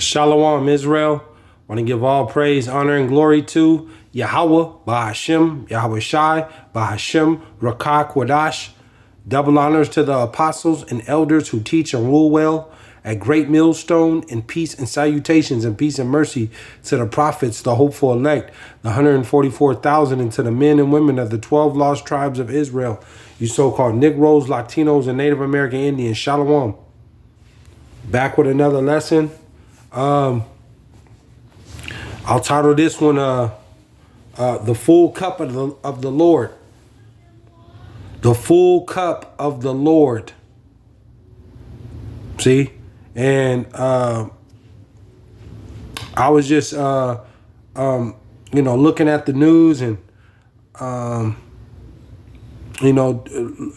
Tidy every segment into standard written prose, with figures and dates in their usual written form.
Shalom, Israel. Want to give all praise, honor, and glory to Yahawah, BASHAM, YAHAWAHSHI, BASHAM, Rakah Kwadash. Double honors to the apostles and elders who teach and rule well at Great Millstone, and peace and salutations and peace and mercy to the prophets, the hopeful elect, the 144,000, and to the men and women of the 12 lost tribes of Israel, you so-called Negroes, Latinos, and Native American Indians. Shalom. Back with another lesson. I'll title this one the full cup of the Lord. The full cup of the Lord. See? And I was just looking at the news and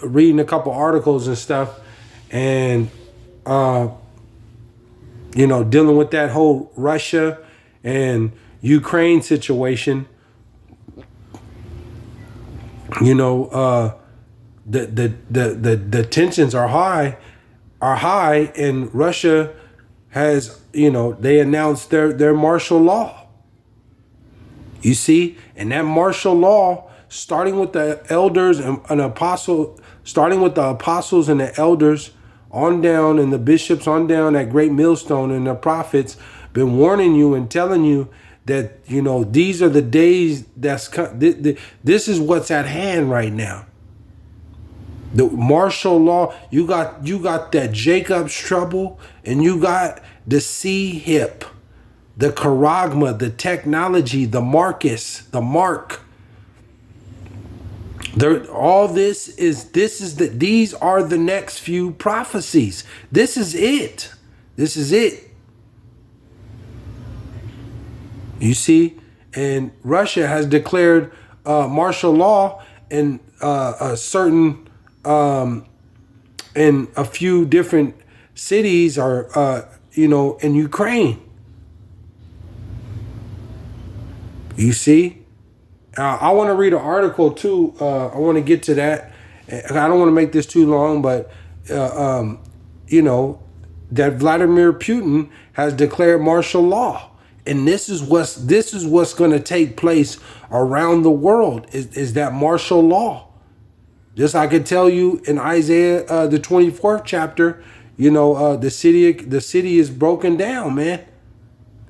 reading a couple articles and stuff, and dealing with that whole Russia and Ukraine situation. The tensions are high, and Russia has, they announced their martial law. You see, and that martial law, starting with the elders and an apostle, starting with the apostles and the elders on down, and the bishops on down at Great Millstone, and the prophets been warning you and telling you that, these are the days this is what's at hand right now. The martial law, you got that Jacob's trouble, and you got the C hip, the charagma, the technology, the Marcus, the mark. These are the next few prophecies. This is it. This is it. You see, and Russia has declared martial law in a certain in a few different cities, or in Ukraine. You see. I want to read an article too. I want to get to that. I don't want to make this too long, but that Vladimir Putin has declared martial law, and this is what's going to take place around the world. Is that martial law? Just I could tell you in Isaiah the 24th chapter, the city is broken down, man.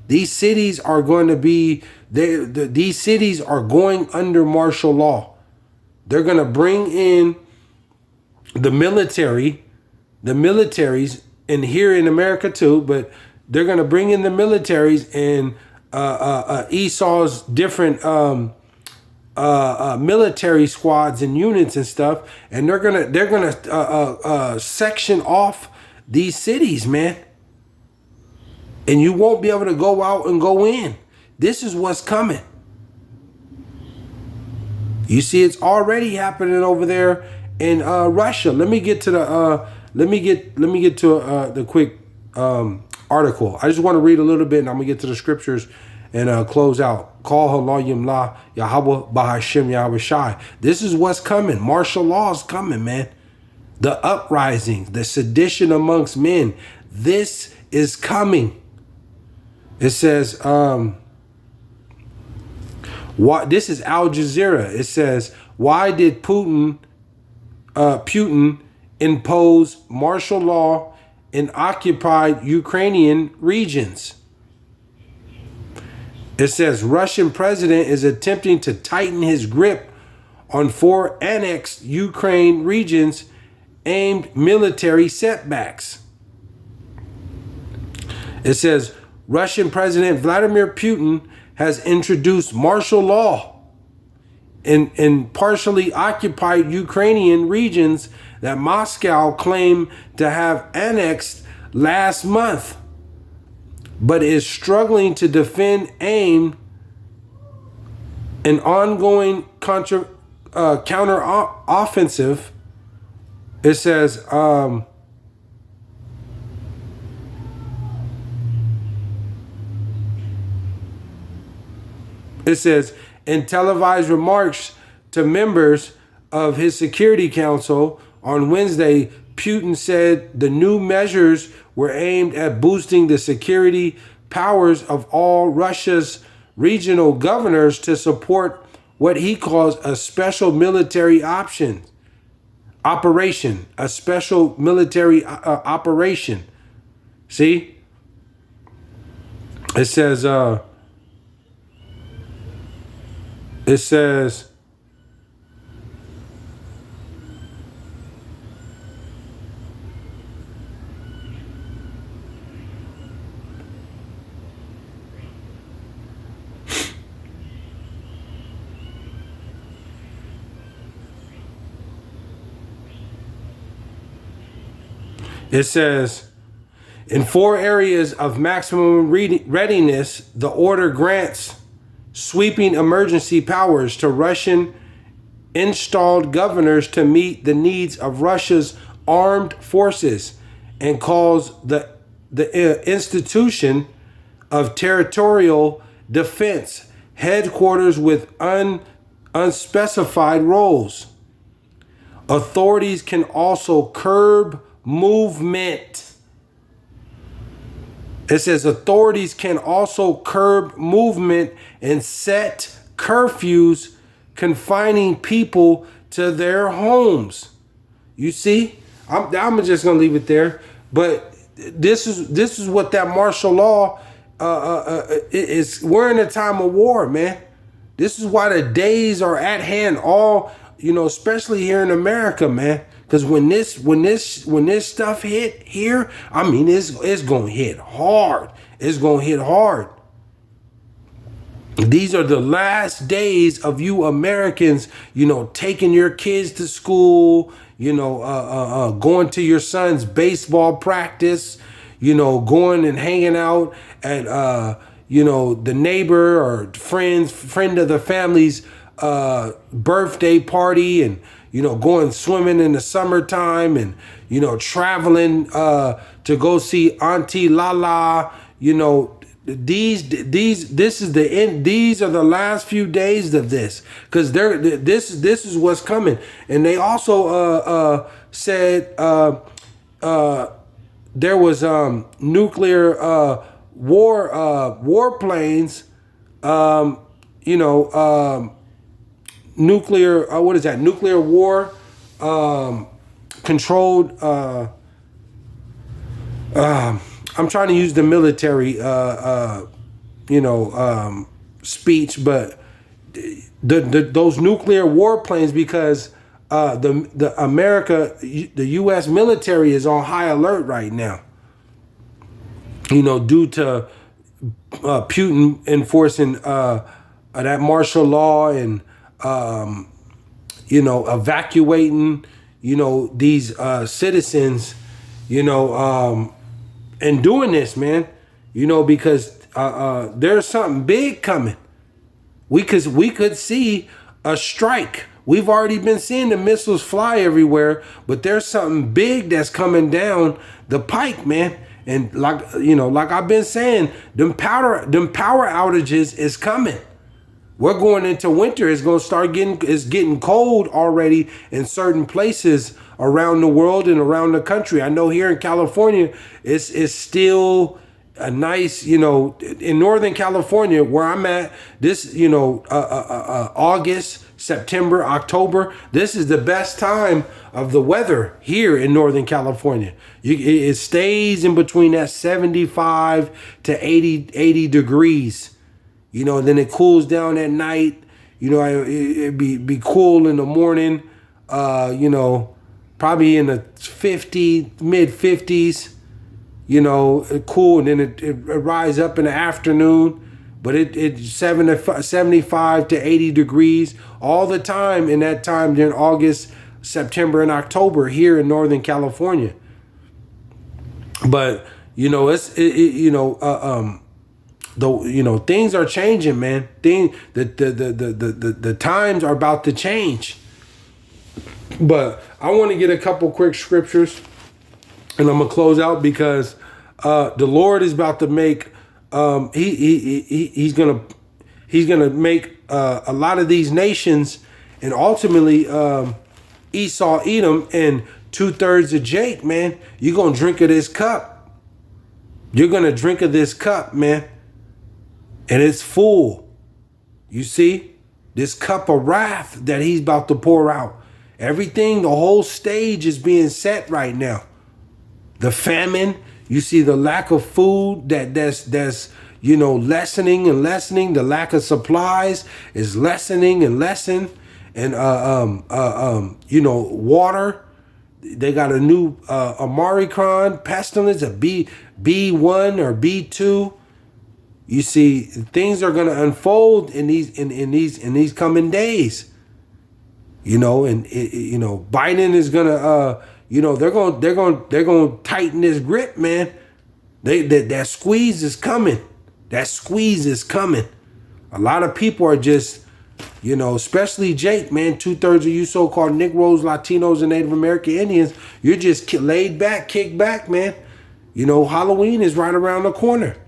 These cities are going to be these cities are going under martial law. They're going to bring in the militaries, and here in America too, but they're going to bring in the militaries and Esau's different military squads and units and stuff, and they're gonna section off these cities, man. And you won't be able to go out and go in. This is what's coming. You see, it's already happening over there in Russia. Let me get to the the quick article. I just want to read a little bit, and I'm gonna get to the scriptures and close out. Call Halayim La Yahawah BaHashem YAHAWAHSHI. This is what's coming. Martial law is coming, man. The uprisings, the sedition amongst men. This is coming. It says, this is Al Jazeera. It says, why did Putin impose martial law in occupied Ukrainian regions? It says, Russian president is attempting to tighten his grip on 4 annexed Ukraine regions aimed military setbacks. It says, Russian President Vladimir Putin has introduced martial law in partially occupied Ukrainian regions that Moscow claimed to have annexed last month, but is struggling to defend, aimed an ongoing counter offensive. It says in televised remarks to members of his Security Council on Wednesday, Putin said the new measures were aimed at boosting the security powers of all Russia's regional governors to support what he calls a special military operation, a special military operation. See, it says, it says, in 4 areas of maximum readiness, the order grants sweeping emergency powers to Russian installed governors to meet the needs of Russia's armed forces and calls the institution of territorial defense headquarters with unspecified roles. Authorities can also curb movement. It says authorities can also curb movement and set curfews confining people to their homes. You see, I'm just gonna leave it there. But this is what that martial law is. We're in a time of war, man. This is why the days are at hand. All, you know, especially here in America, man. Because when this stuff hit here, I mean, it's gonna hit hard. It's gonna hit hard. These are the last days of you Americans, you know, taking your kids to school, you know, going to your son's baseball practice, you know, going and hanging out at, you know, the neighbor or friend of the family's birthday party, and, you know, going swimming in the summertime, and, you know, traveling to go see Auntie Lala. You know, this is the end. These are the last few days of this, because this is what's coming. And they also said there was nuclear warplanes, you know, nuclear, what is that? Nuclear war controlled. I'm trying to use the military, you know, speech, but those nuclear warplanes, because the U.S. military is on high alert right now. You know, due to Putin enforcing that martial law and you know, evacuating, you know, these citizens, you know, and doing this, man, you know, because there's something big coming. We could see a strike. We've already been seeing the missiles fly everywhere, but there's something big that's coming down the pike, man. And like, you know, like I've been saying, them power outages is coming. We're going into winter. It's going to start getting cold already in certain places around the world and around the country. I know here in California, it's still a nice, you know, in Northern California where I'm at, this, you know, August, September, October, this is the best time of the weather here in Northern California. It stays in between that 75 to 80 degrees. You know, then it cools down at night. You know, it'd be cool in the morning. You know, probably in the mid 50s. You know, cool, and then it rise up in the afternoon. But it's 75 to 80 degrees all the time in that time during August, September, and October here in Northern California. But you know, you know, things are changing, man. The times are about to change. But I want to get a couple quick scriptures, and I'm gonna close out because the Lord is about to make he's gonna make a lot of these nations, and ultimately Esau, Edom, and 2/3 of Jake, man. You're gonna drink of this cup. You're going to drink of this cup, man. And it's full. You see? This cup of wrath that he's about to pour out. Everything, the whole stage is being set right now. The famine, you see the lack of food that's lessening and lessening. The lack of supplies is lessening and lessening. And water. They got a new Omicron pestilence, a B1 or B2. You see, things are going to unfold in these coming days. Biden is going to they're going to tighten this grip, man. That squeeze is coming. That squeeze is coming. A lot of people are just, especially Jake, man, 2/3 of you so-called Negroes, Latinos, and Native American Indians, you're just laid back, kicked back, man. Halloween is right around the corner.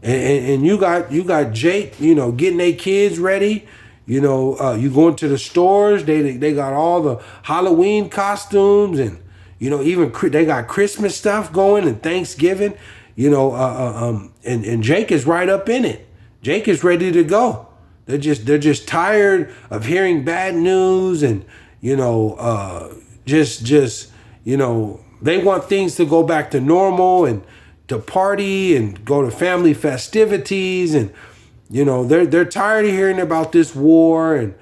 And you got Jake, getting their kids ready. You go into the stores, they got all the Halloween costumes, and even they got Christmas stuff going and Thanksgiving. And Jake is right up in it. Jake is ready to go. They're just tired of hearing bad news, and they want things to go back to normal and to party and go to family festivities, and they're tired of hearing about this war, and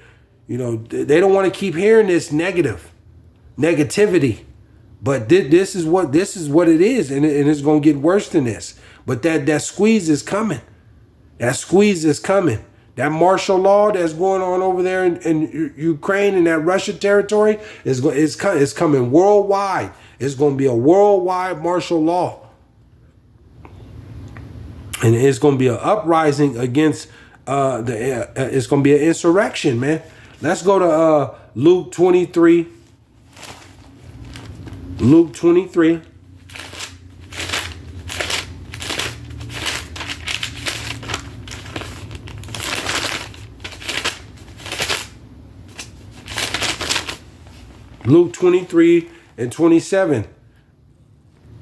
they don't want to keep hearing this negativity. But this is what it is, and it's going to get worse than this. But that squeeze is coming. That squeeze is coming. That martial law that's going on over there in Ukraine and that Russia territory is coming worldwide. It's going to be a worldwide martial law. And it's going to be an uprising against it's going to be an insurrection, man. Let's go to Luke 23. Luke 23. Luke 23 and 27.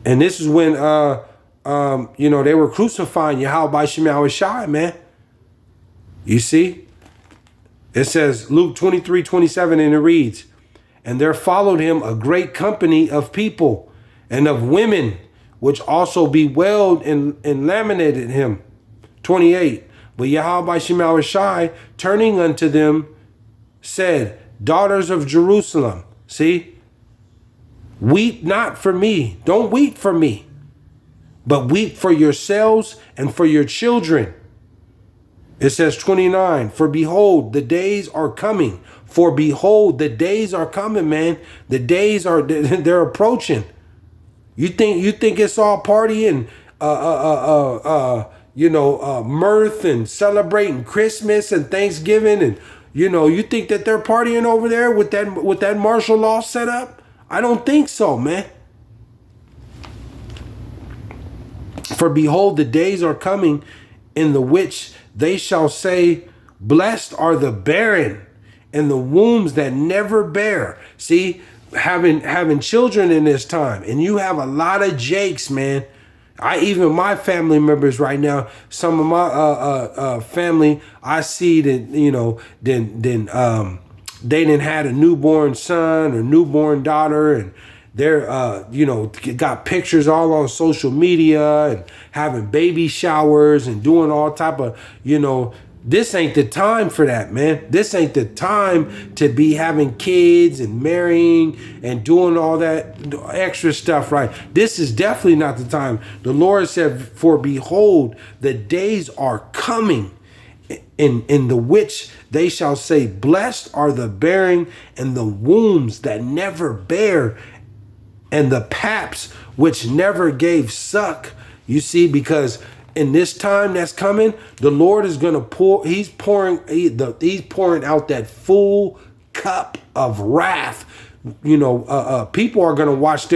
And this is when they were crucifying YAHAWAHSHI, man. You see? It says Luke 23:27, and it reads, "And there followed him a great company of people and of women, which also bewailed and lamented him." 28. But YAHAWAHSHI, turning unto them, said, "Daughters of Jerusalem," see? "Weep not for me." Don't weep for me. "But weep for yourselves and for your children." It says 29. "For behold, the days are coming." For behold, the days are coming, man. The days they're approaching. You think it's all party and mirth and celebrating Christmas and Thanksgiving, and you think that they're partying over there with that martial law set up? I don't think so, man. "For behold, the days are coming in the which they shall say, Blessed are the barren and the wombs that never bear." See, having children in this time, and you have a lot of Jakes, man. Even my family members right now, some of my family, I see that they didn't had a newborn son or newborn daughter, and they're got pictures all on social media and having baby showers and doing all type of this ain't the time for that, man. This ain't the time to be having kids and marrying and doing all that extra stuff, right? This is definitely not the time. The Lord said, "For behold, the days are coming in the which they shall say, Blessed are the bearing and the wombs that never bear, and the paps which never gave suck." You see, because in this time that's coming, the Lord is going to he's pouring out that full cup of wrath. People are going to watch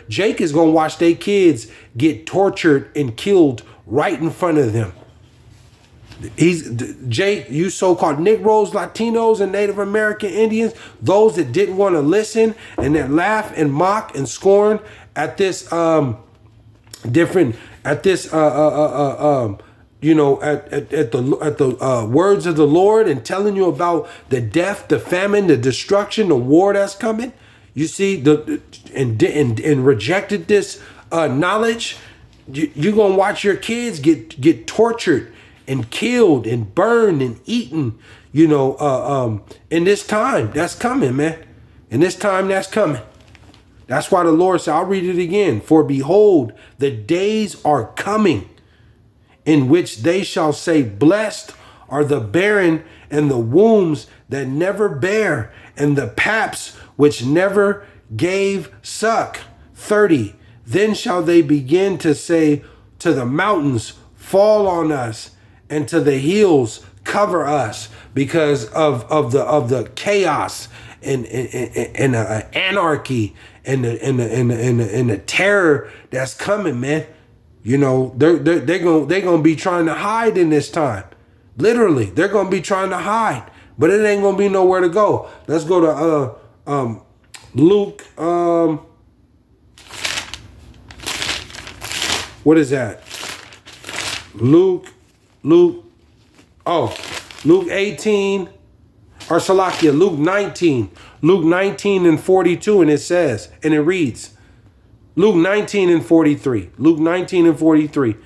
Jake is going to watch their kids get tortured and killed right in front of them. Jake, you so-called Negroes, Latinos, and Native American Indians, those that didn't want to listen and that laugh and mock and scorn at this different at this at the words of the Lord, and telling you about the death, the famine, the destruction, the war that's coming. You see, and rejected this knowledge. You're gonna watch your kids get tortured and killed and burned and eaten. In this time that's coming, man. In this time that's coming. That's why the Lord said, I'll read it again. For behold, the days are coming in which they shall say, blessed are the barren and the wombs that never bear, and the paps which never gave suck. 30. Then shall they begin to say to the mountains, fall on us, and to the hills, cover us, because of the chaos and anarchy and the terror that's coming, man. They're gonna be trying to hide in this time. Literally, they're gonna be trying to hide, but it ain't gonna be nowhere to go. Let's go to Luke. What is that? Luke 18, or Salakia, Luke 19. Luke 19 and 42, and it says, and it reads, Luke 19 and 43. Luke 19 and 43.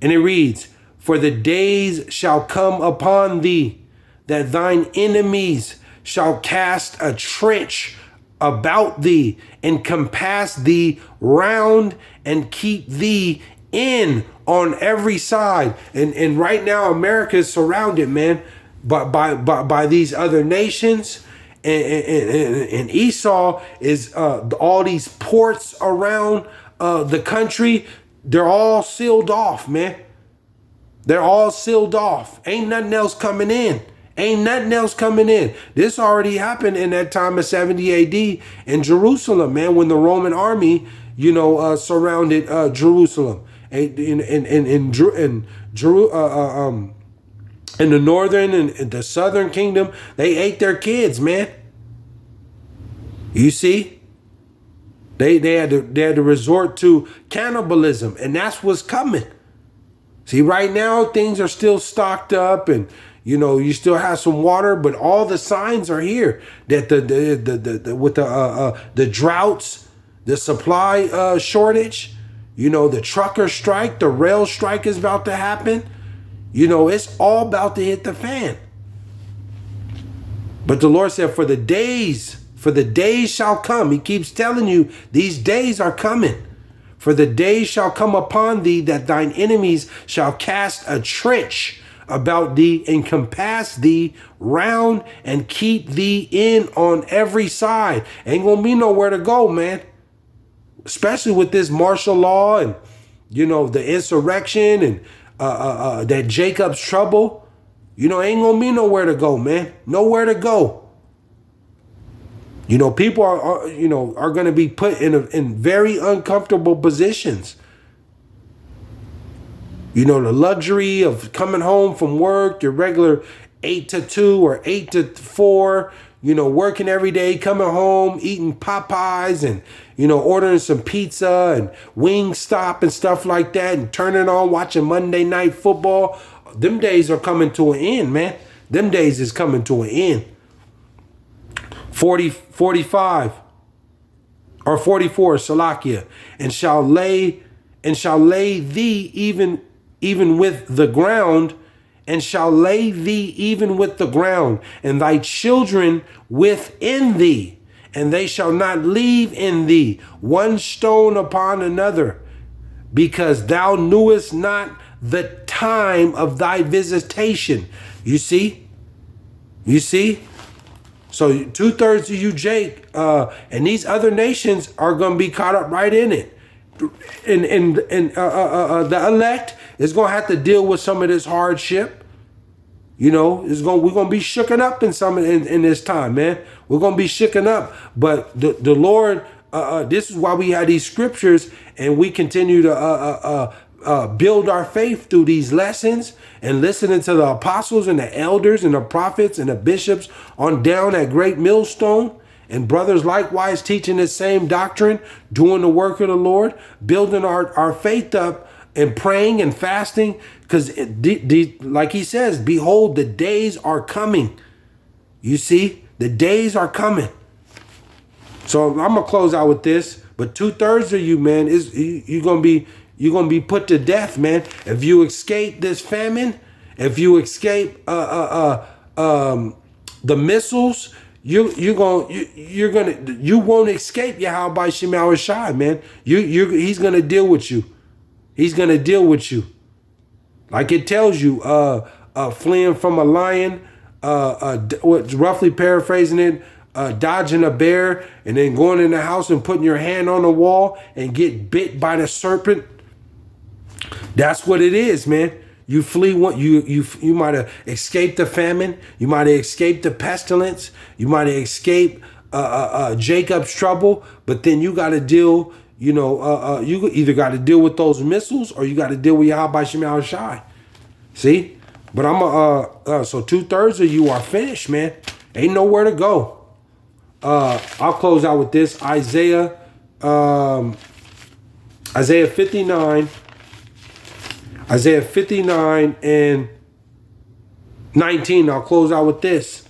And it reads, for the days shall come upon thee, that thine enemies shall cast a trench about thee, and compass thee round, and keep thee in on every side. And right now America is surrounded, man, by these other nations. And Esau is all these ports around the country. They're all sealed off, man. They're all sealed off. Ain't nothing else coming in. Ain't nothing else coming in. This already happened in that time of 70 AD in Jerusalem, man, when the Roman army, surrounded Jerusalem. In the northern and the southern kingdom, they ate their kids, man. You see, they had to resort to cannibalism, and that's what's coming. See, right now things are still stocked up, and you still have some water, but all the signs are here that the droughts, the supply shortage, the trucker strike, the rail strike is about to happen. It's all about to hit the fan. But the Lord said, for the days shall come. He keeps telling you these days are coming. For the days shall come upon thee, that thine enemies shall cast a trench about thee, and compass thee round, and keep thee in on every side. Ain't gonna be nowhere to go, man. Especially with this martial law and the insurrection and that Jacob's trouble. Ain't gonna be nowhere to go, man. Nowhere to go. People are going to be put in very uncomfortable positions. The luxury of coming home from work, your regular 8 to 2 or 8 to 4, working every day, coming home, eating Popeyes and, ordering some pizza and Wingstop and stuff like that, and turning on, watching Monday Night Football. Them days are coming to an end, man. Them days is coming to an end. 45 or 44, Salakia, and shall lay thee even with the ground, and shall lay thee even with the ground, and thy children within thee, and they shall not leave in thee one stone upon another, because thou knewest not the time of thy visitation. You see? So 2/3 of you, Jake, and these other nations are going to be caught up right in it. And the elect is going to have to deal with some of this hardship. We're going to be shooken up in this time, man. We're going to be shooken up. But the Lord, this is why we have these scriptures, and we continue to build our faith through these lessons and listening to the apostles and the elders and the prophets and the bishops on down at Great Millstone, and brothers likewise teaching the same doctrine, doing the work of the Lord, building our faith up and praying and fasting. Because like he says, behold, the days are coming. You see, the days are coming. So I'm gonna close out with this. But 2/3 of you, man, you're gonna be put to death, man. If you escape this famine, if you escape the missiles, you won't escape YAHAWAHSHI, man. He's gonna deal with you. He's gonna deal with you. Like it tells you, fleeing from a lion, roughly paraphrasing it, dodging a bear, and then going in the house and putting your hand on the wall and get bit by the serpent. That's what it is, man. You flee you might have escaped the famine, you might have escaped the pestilence, you might have escaped Jacob's trouble, but then you got to deal. You either got to deal with those missiles or you got to deal with YAHAWAHSHI. See, but so 2/3 of you are finished, man. Ain't nowhere to go. I'll close out with this. Isaiah 59. Isaiah 59 and 19. I'll close out with this.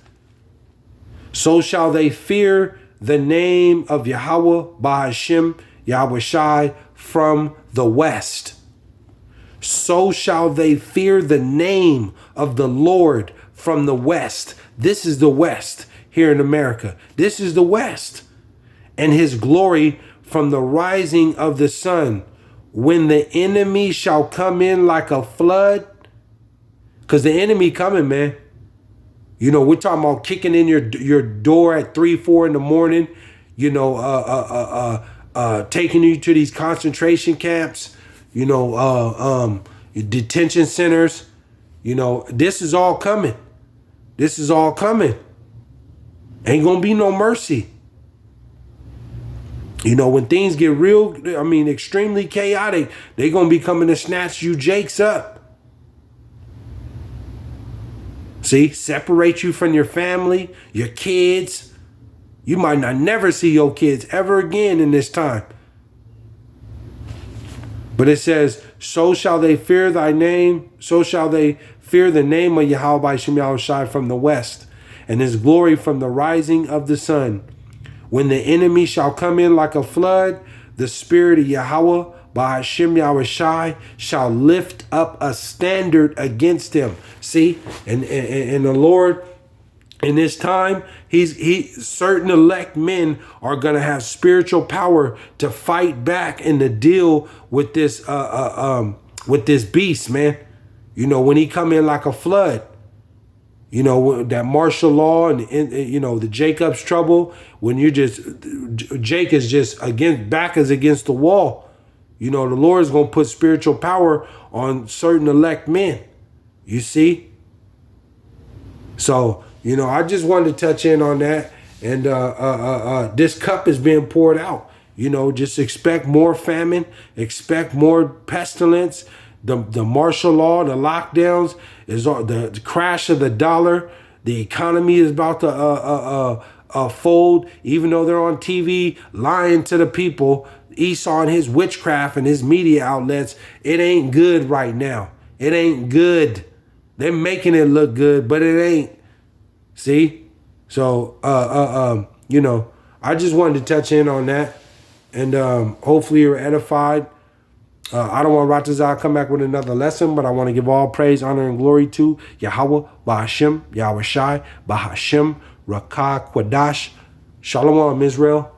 So shall they fear the name of Yahawah BASHAM YAHWAHSHI from the west. So shall they fear the name of the Lord from the west. This is the west here in America. This is the west. And his glory from the rising of the sun. When the enemy shall come in like a flood. Because the enemy coming, man. We're talking about kicking in your door at 3, 4 in the morning. Taking you to these concentration camps. Detention centers. This is all coming. This is all coming. Ain't gonna be no mercy. When things get real, extremely chaotic, they gonna be coming to snatch you jakes up. See, separate you from your family, your kids. You might not never see your kids ever again in this time. But it says, so shall they fear thy name, so shall they fear the name of YAHWAHSHI from the west, and his glory from the rising of the sun. When the enemy shall come in like a flood, the spirit of Yahawah BASHAM YAHWAHSHI shall lift up a standard against him. See, and the Lord in this time, certain elect men are gonna have spiritual power to fight back and to deal with this beast, man. When he come in like a flood. That martial law and the Jacob's trouble, when Jake is just back is against the wall. The Lord is going to put spiritual power on certain elect men. You see? So, I just wanted to touch in on that. And this cup is being poured out. Just expect more famine, expect more pestilence. The martial law, the lockdowns, the crash of the dollar. The economy is about to fold, even though they're on TV lying to the people. Esau and his witchcraft and his media outlets, it ain't good right now. It ain't good. They're making it look good, but it ain't. See? So, I just wanted to touch in on that. And hopefully you're edified. I don't want Ratazah to come back with another lesson, but I want to give all praise, honor, and glory to Yahawah BASHAM YAHWAHSHI BASHAM Rakah Quadash. Shalom, Israel.